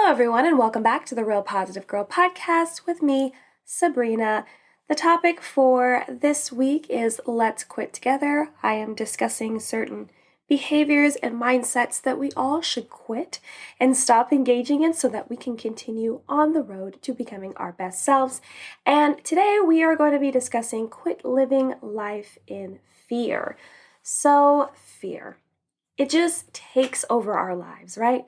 Hello, everyone, and welcome back to the Real Positive Girl podcast with me, Sabrina. The topic for this week is Let's Quit Together. I am discussing certain behaviors and mindsets that we all should quit and stop engaging in so that we can continue on the road to becoming our best selves. And today we are going to be discussing quit living life in fear. So, fear. It just takes over our lives, right?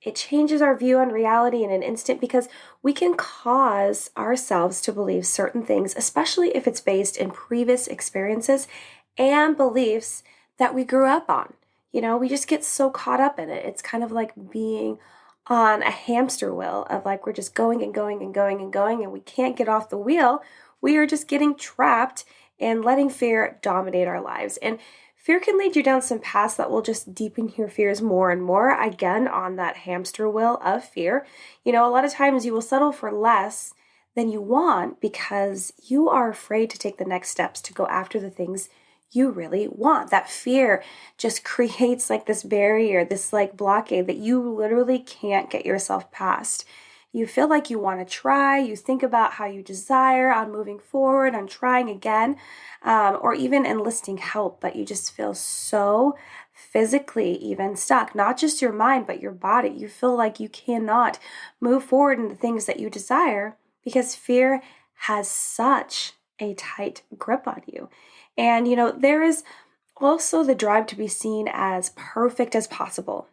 It changes our view on reality in an instant because we can cause ourselves to believe certain things, especially if it's based in previous experiences and beliefs that we grew up on. We just get so caught up in it. It's kind of like being on a hamster wheel of like we're just going and going and going and going and we can't get off the wheel. We are just getting trapped and letting fear dominate our lives. And fear can lead you down some paths that will just deepen your fears more and more, again, on that hamster wheel of fear. A lot of times you will settle for less than you want because you are afraid to take the next steps to go after the things you really want. That fear just creates like this barrier, this like blockade that you literally can't get yourself past. You feel like you want to try, you think about how you desire on moving forward, on trying again, or even enlisting help, but you just feel so physically even stuck, not just your mind, but your body. You feel like you cannot move forward in the things that you desire because fear has such a tight grip on you. And, there is also the drive to be seen as perfect as possible.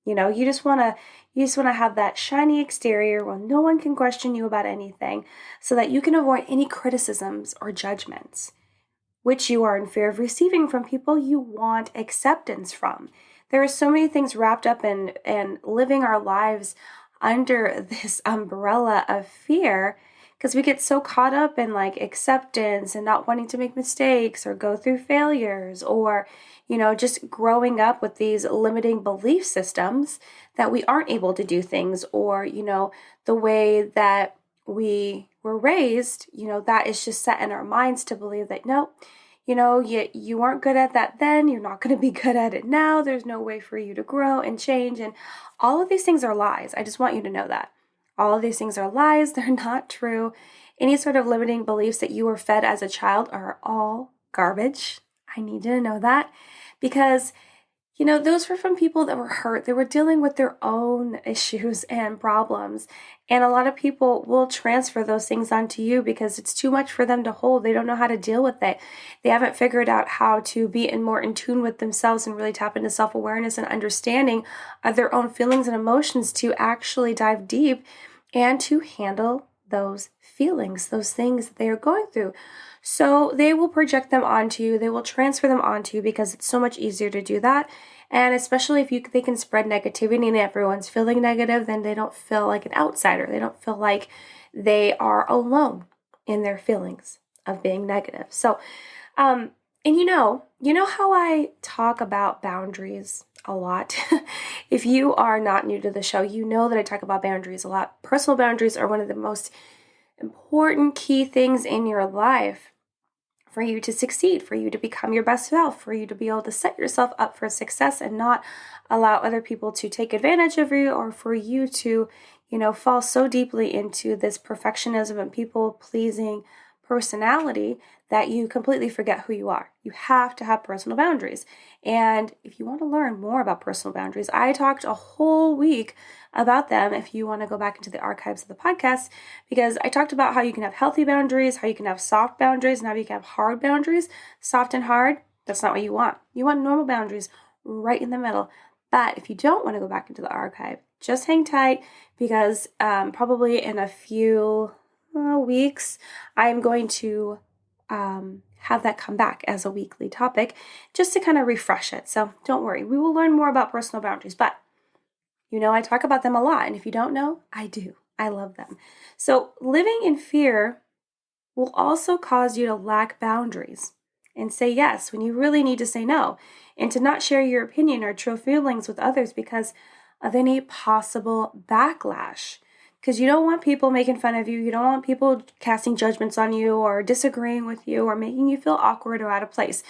You just want to have that shiny exterior where no one can question you about anything so that you can avoid any criticisms or judgments, which you are in fear of receiving from people you want acceptance from. There are so many things wrapped up in living our lives under this umbrella of fear because we get so caught up in like acceptance and not wanting to make mistakes or go through failures or just growing up with these limiting belief systems that we aren't able to do things or, the way that we were raised, that is just set in our minds to believe that, no, you weren't good at that then, you're not going to be good at it now, there's no way for you to grow and change. And all of these things are lies. I just want you to know that. All of these things are lies. They're not true. Any sort of limiting beliefs that you were fed as a child are all garbage. I need you to know that because, those were from people that were hurt. They were dealing with their own issues and problems. And a lot of people will transfer those things onto you because it's too much for them to hold. They don't know how to deal with it. They haven't figured out how to be more in tune with themselves and really tap into self-awareness and understanding of their own feelings and emotions to actually dive deep and to handle those feelings, those things that they are going through. So they will project them onto you. They will transfer them onto you because it's so much easier to do that. And especially if they can spread negativity and everyone's feeling negative, then they don't feel like an outsider. They don't feel like they are alone in their feelings of being negative. So, and you know how I talk about boundaries a lot. If you are not new to the show, you know that I talk about boundaries a lot. Personal boundaries are one of the most important key things in your life for you to succeed, for you to become your best self, for you to be able to set yourself up for success and not allow other people to take advantage of you or for you to, fall so deeply into this perfectionism and people-pleasing personality that you completely forget who you are. You have to have personal boundaries. And if you want to learn more about personal boundaries, I talked a whole week about them if you want to go back into the archives of the podcast, because I talked about how you can have healthy boundaries, how you can have soft boundaries, and how you can have hard boundaries. Soft and hard, that's not what you want. You want normal boundaries right in the middle. But if you don't want to go back into the archive, just hang tight because probably in a few weeks, I'm going to have that come back as a weekly topic just to kind of refresh it. So don't worry, we will learn more about personal boundaries, but I talk about them a lot. And if you don't know, I do. I love them. So living in fear will also cause you to lack boundaries and say yes when you really need to say no, and to not share your opinion or true feelings with others because of any possible backlash. Because you don't want people making fun of you. You don't want people casting judgments on you or disagreeing with you or making you feel awkward or out of place.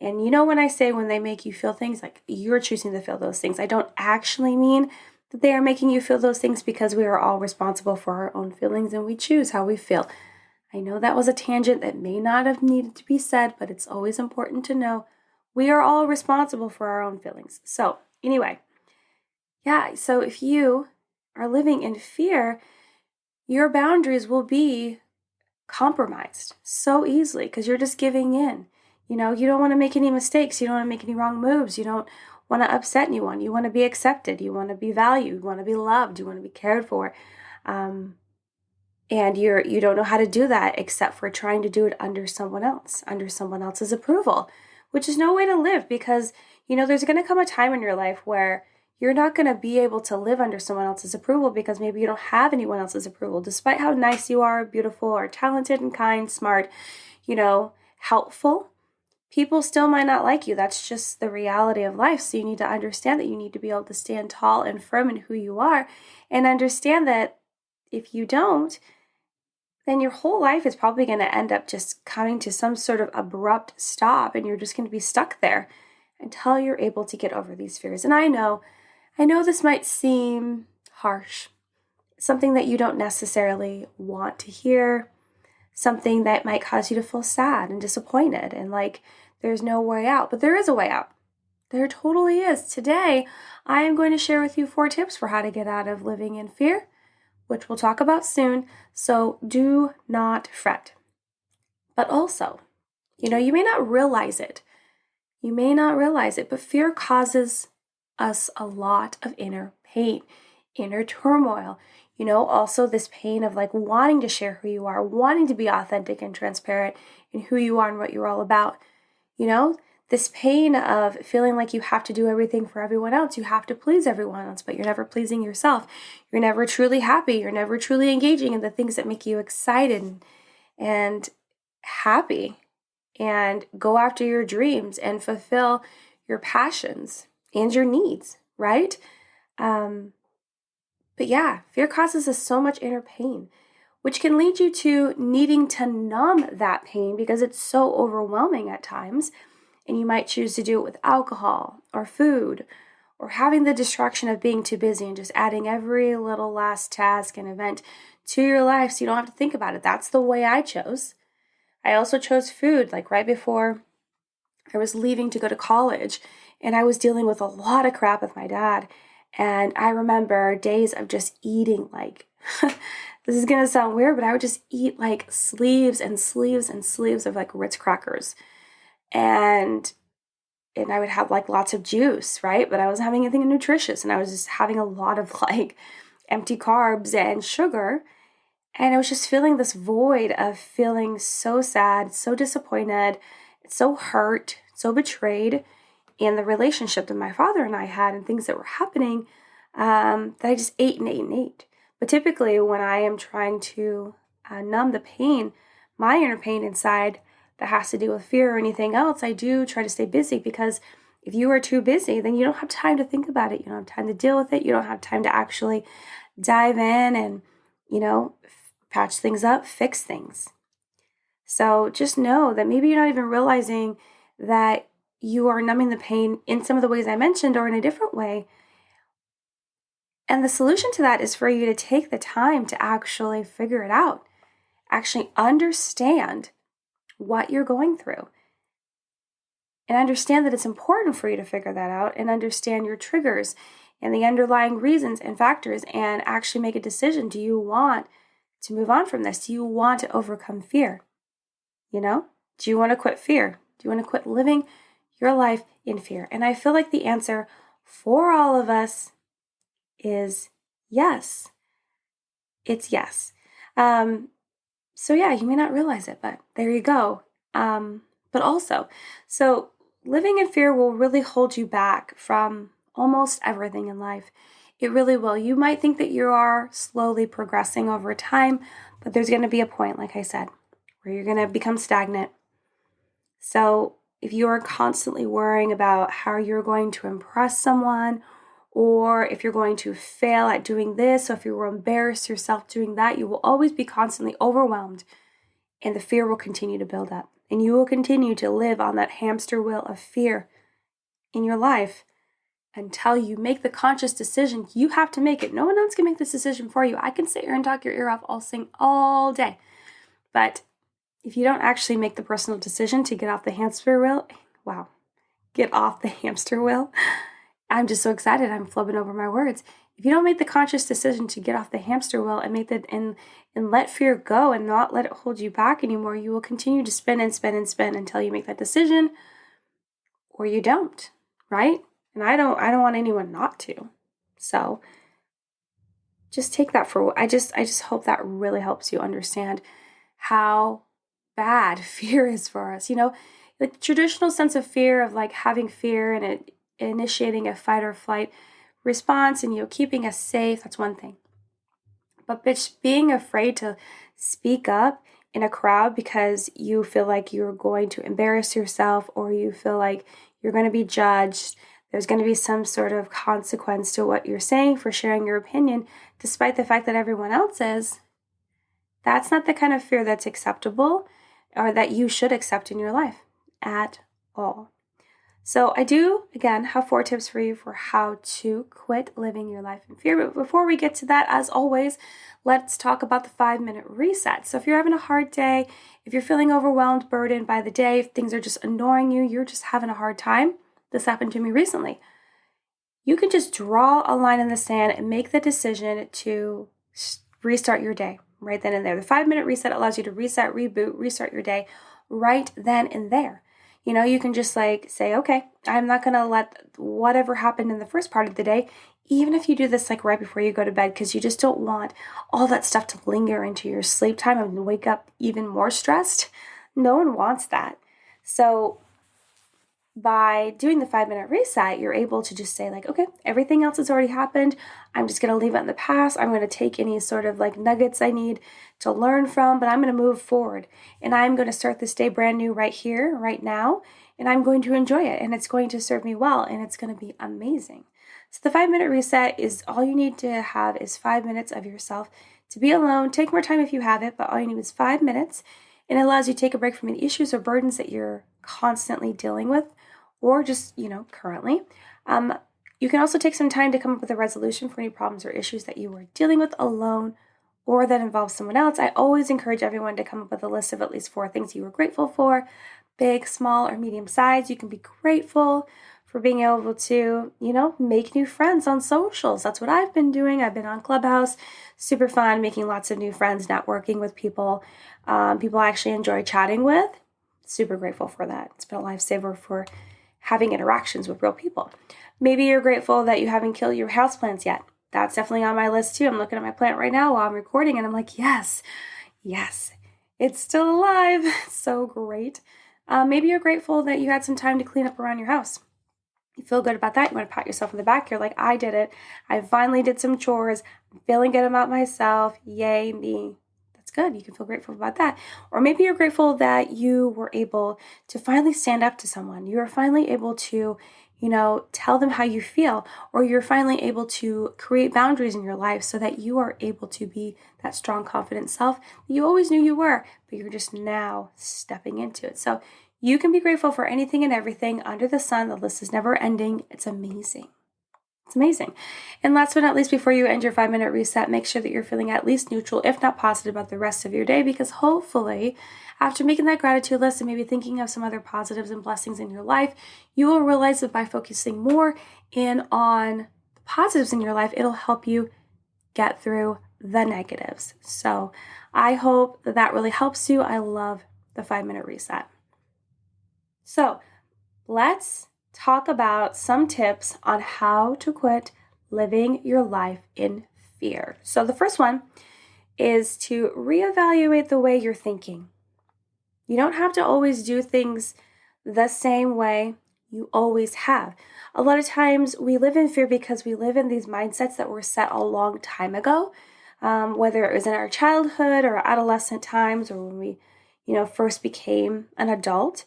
And when I say when they make you feel things, like you're choosing to feel those things, I don't actually mean that they are making you feel those things because we are all responsible for our own feelings and we choose how we feel. I know that was a tangent that may not have needed to be said, but it's always important to know we are all responsible for our own feelings. So anyway, so if you are living in fear, your boundaries will be compromised so easily because you're just giving in. You don't want to make any mistakes. You don't want to make any wrong moves. You don't want to upset anyone. You want to be accepted. You want to be valued. You want to be loved. You want to be cared for. And you don't know how to do that except for trying to do it under someone else's approval, which is no way to live because, there's going to come a time in your life where you're not going to be able to live under someone else's approval because maybe you don't have anyone else's approval, despite how nice you are, beautiful, or talented and kind, smart, helpful. People still might not like you. That's just the reality of life. So you need to understand that you need to be able to stand tall and firm in who you are and understand that if you don't, then your whole life is probably going to end up just coming to some sort of abrupt stop and you're just going to be stuck there until you're able to get over these fears. And I know this might seem harsh, something that you don't necessarily want to hear, something that might cause you to feel sad and disappointed and like there's no way out, but there is a way out. There totally is. Today, I am going to share with you 4 tips for how to get out of living in fear, which we'll talk about soon, so do not fret. But also, you may not realize it. But fear causes us a lot of inner pain, inner turmoil. Also this pain of like wanting to share who you are, wanting to be authentic and transparent in who you are and what you're all about. This pain of feeling like you have to do everything for everyone else. You have to please everyone else, but you're never pleasing yourself. You're never truly happy. You're never truly engaging in the things that make you excited and happy and go after your dreams and fulfill your passions and your needs, right? Fear causes us so much inner pain, which can lead you to needing to numb that pain because it's so overwhelming at times. And you might choose to do it with alcohol or food or having the distraction of being too busy and just adding every little last task and event to your life so you don't have to think about it. That's the way I chose. I also chose food like right before I was leaving to go to college and I was dealing with a lot of crap with my dad. And I remember days of just eating like, this is going to sound weird, but I would just eat like sleeves and sleeves and sleeves of like Ritz crackers. And I would have like lots of juice, right? But I wasn't having anything nutritious and I was just having a lot of like empty carbs and sugar. And I was just feeling this void of feeling so sad, so disappointed, so hurt, so betrayed in the relationship that my father and I had and things that were happening that I just ate and ate and ate. But typically when I am trying to numb the pain, my inner pain inside, that has to do with fear or anything else, I do try to stay busy because if you are too busy, then you don't have time to think about it. You don't have time to deal with it. You don't have time to actually dive in and, patch things up, fix things. So just know that maybe you're not even realizing that you are numbing the pain in some of the ways I mentioned or in a different way. And the solution to that is for you to take the time to actually figure it out, actually understand what you're going through and understand that it's important for you to figure that out and understand your triggers and the underlying reasons and factors and actually make a decision. Do you want to move on from this? Do you want to overcome fear? Do you want to quit fear? Do you want to quit living your life in fear? And I feel like the answer for all of us is yes. It's yes. You may not realize it, but there you go. But also, so living in fear will really hold you back from almost everything in life. It really will. You might think that you are slowly progressing over time, but there's going to be a point, like I said, where you're going to become stagnant. So if you are constantly worrying about how you're going to impress someone, or if you're going to fail at doing this, or if you will embarrass yourself doing that, you will always be constantly overwhelmed, and the fear will continue to build up. And you will continue to live on that hamster wheel of fear in your life until you make the conscious decision. You have to make it. No one else can make this decision for you. I can sit here and talk your ear off, I'll sing all day. But if you don't actually make the personal decision to get off the hamster wheel, get off the hamster wheel. I'm just so excited. I'm flubbing over my words. If you don't make the conscious decision to get off the hamster wheel and make that and let fear go and not let it hold you back anymore, you will continue to spin and spin and spin until you make that decision, or you don't, right? And I don't want anyone not to. So just take that I just hope that really helps you understand how bad fear is for us. The traditional sense of fear of like having fear and it initiating a fight or flight response and keeping us safe, that's one thing. But being afraid to speak up in a crowd because you feel like you're going to embarrass yourself, or you feel like you're going to be judged, there's going to be some sort of consequence to what you're saying for sharing your opinion, despite the fact that everyone else is, that's not the kind of fear that's acceptable or that you should accept in your life at all. So I do, again, have 4 tips for you for how to quit living your life in fear. But before we get to that, as always, let's talk about the 5-minute reset. So if you're having a hard day, if you're feeling overwhelmed, burdened by the day, if things are just annoying you, you're just having a hard time, this happened to me recently, you can just draw a line in the sand and make the decision to restart your day right then and there. The 5-minute reset allows you to reset, reboot, restart your day right then and there. You can just say, okay, I'm not going to let whatever happened in the first part of the day, even if you do this right before you go to bed, because you just don't want all that stuff to linger into your sleep time and wake up even more stressed. No one wants that. So by doing the 5-minute reset, you're able to just say okay, everything else has already happened. I'm just going to leave it in the past. I'm going to take any sort of nuggets I need to learn from, but I'm going to move forward and I'm going to start this day brand new right here, right now. And I'm going to enjoy it and it's going to serve me well and it's going to be amazing. So the 5-minute reset is all you need to have is 5 minutes of yourself to be alone. Take more time if you have it, but all you need is 5 minutes. And it allows you to take a break from any issues or burdens that you're constantly dealing with, or just, currently. You can also take some time to come up with a resolution for any problems or issues that you are dealing with alone or that involves someone else. I always encourage everyone to come up with a list of at least 4 things you were grateful for, big, small, or medium size. You can be grateful for being able to, make new friends on socials. That's what I've been doing. I've been on Clubhouse, super fun, making lots of new friends, networking with people I actually enjoy chatting with. Super grateful for that. It's been a lifesaver for having interactions with real people. Maybe you're grateful that you haven't killed your houseplants yet. That's definitely on my list too. I'm looking at my plant right now while I'm recording and I'm like, yes, it's still alive. So great. Maybe you're grateful that you had some time to clean up around your house. You feel good about that. You want to pat yourself on the back. You're like, I did it. I finally did some chores. I'm feeling good about myself. Yay, me. That's good. You can feel grateful about that. Or maybe you're grateful that you were able to finally stand up to someone. You were finally able to, tell them how you feel, or you're finally able to create boundaries in your life so that you are able to be that strong, confident self that you always knew you were, but you're just now stepping into it. So you can be grateful for anything and everything under the sun. The list is never ending. It's amazing. It's amazing. And last but not least, before you end your 5-minute reset, make sure that you're feeling at least neutral, if not positive, about the rest of your day, because hopefully after making that gratitude list and maybe thinking of some other positives and blessings in your life, you will realize that by focusing more in on the positives in your life, it'll help you get through the negatives. So I hope that really helps you. I love the 5-minute reset. So let's talk about some tips on how to quit living your life in fear. So the first one is to reevaluate the way you're thinking. You don't have to always do things the same way you always have. A lot of times we live in fear because we live in these mindsets that were set a long time ago, whether it was in our childhood or adolescent times or when we, first became an adult.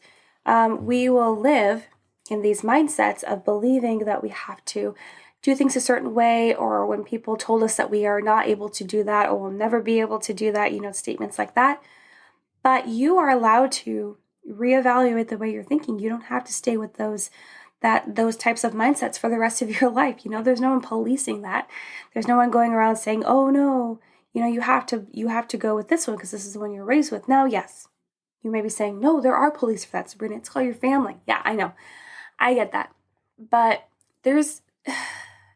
We will live in these mindsets of believing that we have to do things a certain way, or when people told us that we are not able to do that or will never be able to do that, statements like that. But you are allowed to reevaluate the way you're thinking. You don't have to stay with those those types of mindsets for the rest of your life. There's no one policing that. There's no one going around saying, oh no, you have to go with this one because this is the one you're raised with. Now, yes, you may be saying, no, there are police for that, Sabrina. It's called your family. Yeah, I know. I get that. But there's,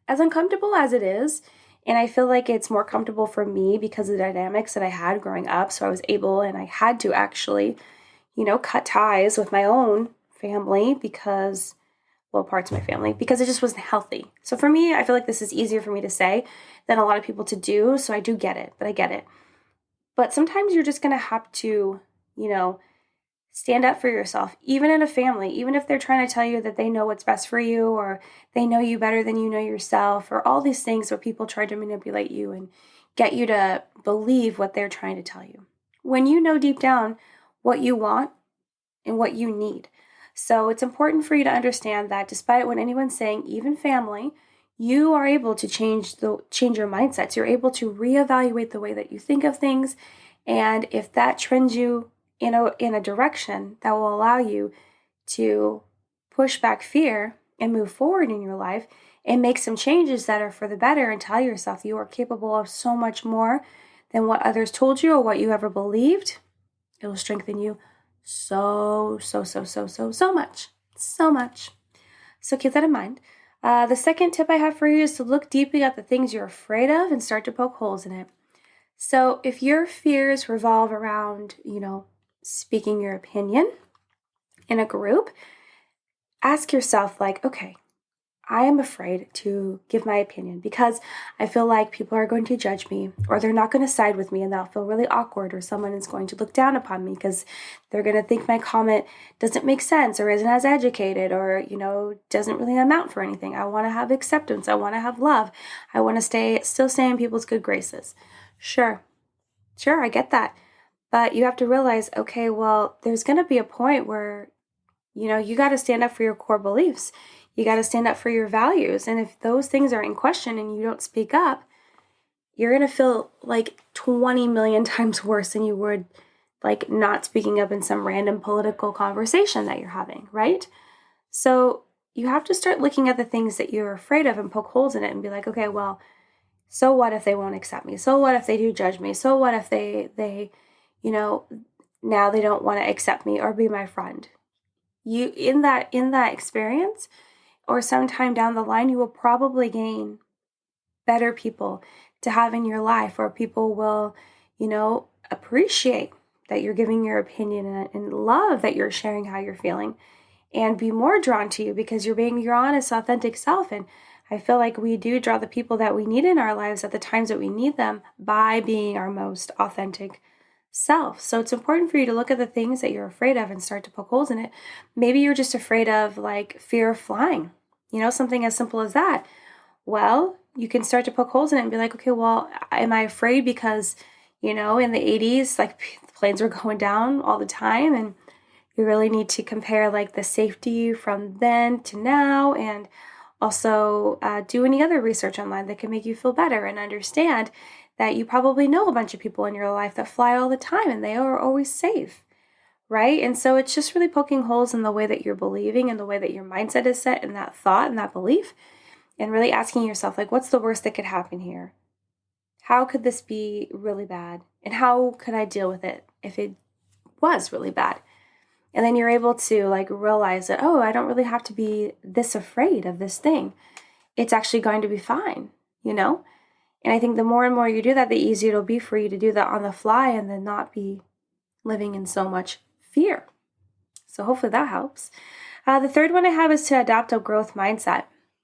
as uncomfortable as it is, and I feel like it's more comfortable for me because of the dynamics that I had growing up. So I was able, and I had to actually, cut ties with my own family because, well, parts of my family, because it just wasn't healthy. So for me, I feel like this is easier for me to say than a lot of people to do. So I do get it, but I get it. But sometimes you're just going to have to, stand up for yourself, even in a family, even if they're trying to tell you that they know what's best for you, or they know you better than you know yourself, or all these things where people try to manipulate you and get you to believe what they're trying to tell you. When you know deep down what you want and what you need. So it's important for you to understand that despite what anyone's saying, even family, you are able to change your mindsets. You're able to reevaluate the way that you think of things. And if that trends you in a direction that will allow you to push back fear and move forward in your life and make some changes that are for the better, and tell yourself you are capable of so much more than what others told you or what you ever believed, it will strengthen you so much. So much. So keep that in mind. The second tip I have for you is to look deeply at the things you're afraid of and start to poke holes in it. So if your fears revolve around, speaking your opinion in a group, ask yourself okay, I am afraid to give my opinion because I feel like people are going to judge me, or they're not going to side with me and they'll feel really awkward, or someone is going to look down upon me because they're going to think my comment doesn't make sense or isn't as educated, or, doesn't really amount for anything. I want to have acceptance. I want to have love. I want to still stay in people's good graces. Sure, I get that. But you have to realize, okay, well, there's going to be a point where, you got to stand up for your core beliefs. You got to stand up for your values. And if those things are in question and you don't speak up, you're going to feel like 20 million times worse than you would not speaking up in some random political conversation that you're having, right? So you have to start looking at the things that you're afraid of and poke holes in it and be like, okay, well, so what if they won't accept me? So what if they do judge me? So what if they now they don't want to accept me or be my friend? You in that experience, or sometime down the line, you will probably gain better people to have in your life, or people will, appreciate that you're giving your opinion and love that you're sharing how you're feeling, and be more drawn to you because you're being your honest, authentic self. And I feel like we do draw the people that we need in our lives at the times that we need them by being our most authentic self. So it's important for you to look at the things that you're afraid of and start to poke holes in it. Maybe you're just afraid of fear of flying, something as simple as that. Well, you can start to poke holes in it and be like, okay, well, am I afraid because, in the 80s, planes were going down all the time, and you really need to compare the safety from then to now, and also do any other research online that can make you feel better and understand that you probably know a bunch of people in your life that fly all the time and they are always safe, right? And so it's just really poking holes in the way that you're believing and the way that your mindset is set, and that thought and that belief, and really asking yourself, what's the worst that could happen here? How could this be really bad? And how could I deal with it if it was really bad? And then you're able to realize that, oh, I don't really have to be this afraid of this thing. It's actually going to be fine, And I think the more and more you do that, the easier it'll be for you to do that on the fly and then not be living in so much fear. So hopefully that helps. The third one I have is to adopt a growth mindset.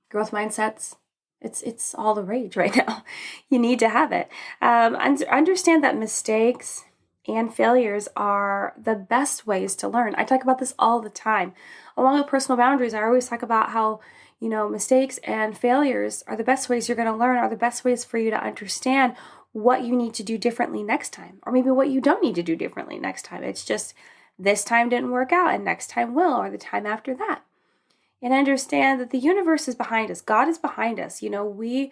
Growth mindsets, it's all the rage right now. You need to have it. Understand that mistakes and failures are the best ways to learn. I talk about this all the time. Along with personal boundaries, I always talk about how mistakes and failures are the best ways you're going to learn, are the best ways for you to understand what you need to do differently next time, or maybe what you don't need to do differently next time. It's just this time didn't work out and next time will, or the time after that. And understand that the universe is behind us. God is behind us. We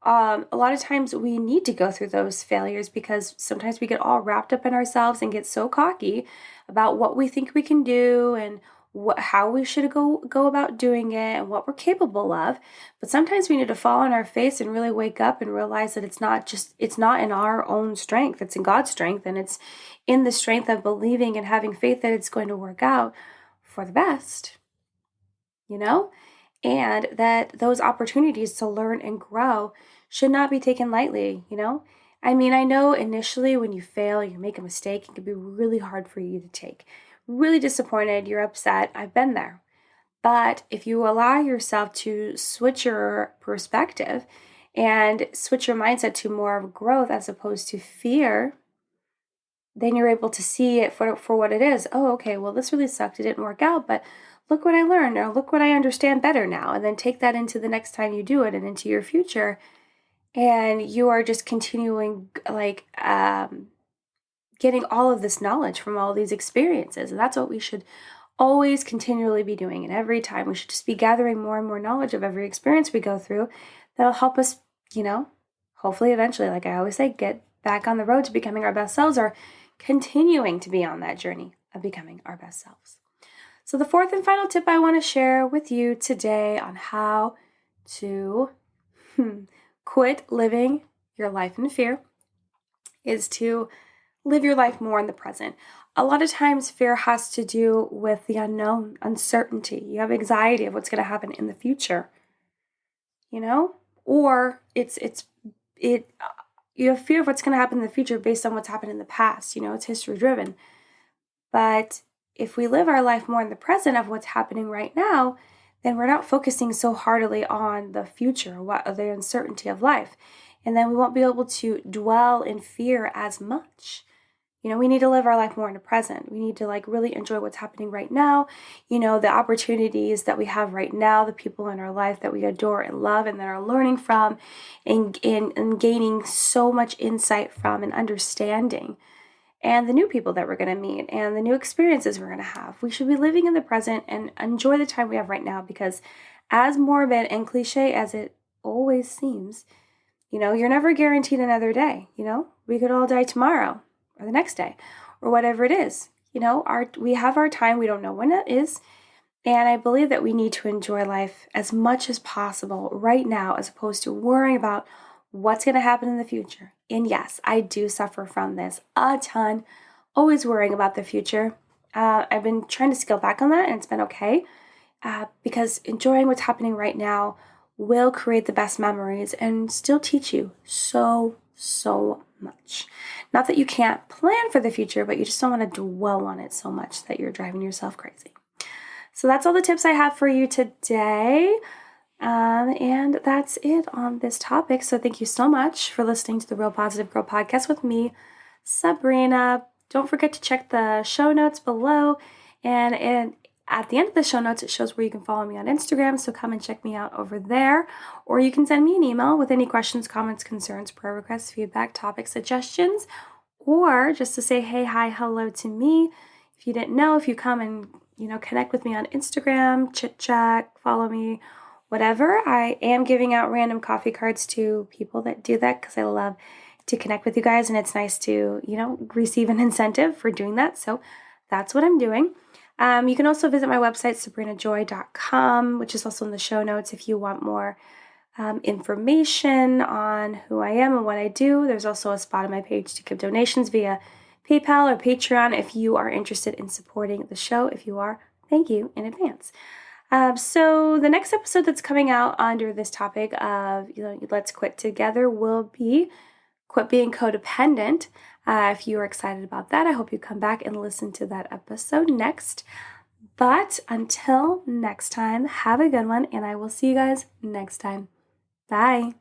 a lot of times we need to go through those failures because sometimes we get all wrapped up in ourselves and get so cocky about what we think we can do and how we should go about doing it and what we're capable of. But sometimes we need to fall on our face and really wake up and realize that it's not in our own strength. It's in God's strength, and it's in the strength of believing and having faith that it's going to work out for the best, and that those opportunities to learn and grow should not be taken lightly, I mean, I know initially when you fail, you make a mistake, it can be really hard for you to take. Really disappointed, you're upset. I've been there. But if you allow yourself to switch your perspective and switch your mindset to more of growth as opposed to fear, then you're able to see it for what it is. Oh, okay, well, this really sucked. It didn't work out, but look what I learned, or look what I understand better now. And then take that into the next time you do it and into your future. And you are just continuing getting all of this knowledge from all these experiences. And that's what we should always continually be doing. And every time we should just be gathering more and more knowledge of every experience we go through that'll help us, hopefully eventually, like I always say, get back on the road to becoming our best selves, or continuing to be on that journey of becoming our best selves. So the fourth and final tip I want to share with you today on how to quit living your life in fear is to live your life more in the present. A lot of times fear has to do with the unknown, uncertainty. You have anxiety of what's going to happen in the future, or you have fear of what's going to happen in the future based on what's happened in the past. It's history driven. But if we live our life more in the present of what's happening right now, then we're not focusing so heartily on the future, the uncertainty of life. And then we won't be able to dwell in fear as much. We need to live our life more in the present. We need to really enjoy what's happening right now. The opportunities that we have right now, the people in our life that we adore and love and that are learning from and gaining so much insight from and understanding. And the new people that we're going to meet and the new experiences we're going to have. We should be living in the present and enjoy the time we have right now, because as morbid and cliche as it always seems, you're never guaranteed another day. We could all die tomorrow or the next day or whatever it is. We have our time. We don't know when it is. And I believe that we need to enjoy life as much as possible right now, as opposed to worrying about what's going to happen in the future. And yes, I do suffer from this a ton, always worrying about the future. I've been trying to scale back on that, and it's been okay, because enjoying what's happening right now will create the best memories and still teach you so much. Not that you can't plan for the future, but you just don't want to dwell on it so much that you're driving yourself crazy. So that's all the tips I have for you today. And that's it on this topic. So thank you so much for listening to the Real Positive Girl podcast with me, Sabrina. Don't forget to check the show notes below. And at the end of the show notes, it shows where you can follow me on Instagram. So come and check me out over there. Or you can send me an email with any questions, comments, concerns, prayer requests, feedback, topic suggestions, or just to say, hey, hi, hello to me. If you didn't know, if you come and, connect with me on Instagram, chit chat, follow me, whatever. I am giving out random coffee cards to people that do that, because I love to connect with you guys, and it's nice to, receive an incentive for doing that. So that's what I'm doing. You can also visit my website, sabrinajoy.com, which is also in the show notes if you want more information on who I am and what I do. There's also a spot on my page to give donations via PayPal or Patreon if you are interested in supporting the show. If you are, thank you in advance. So the next episode that's coming out under this topic of, let's quit together will be Quit Being Codependent. If you are excited about that, I hope you come back and listen to that episode next. But until next time, have a good one, and I will see you guys next time. Bye.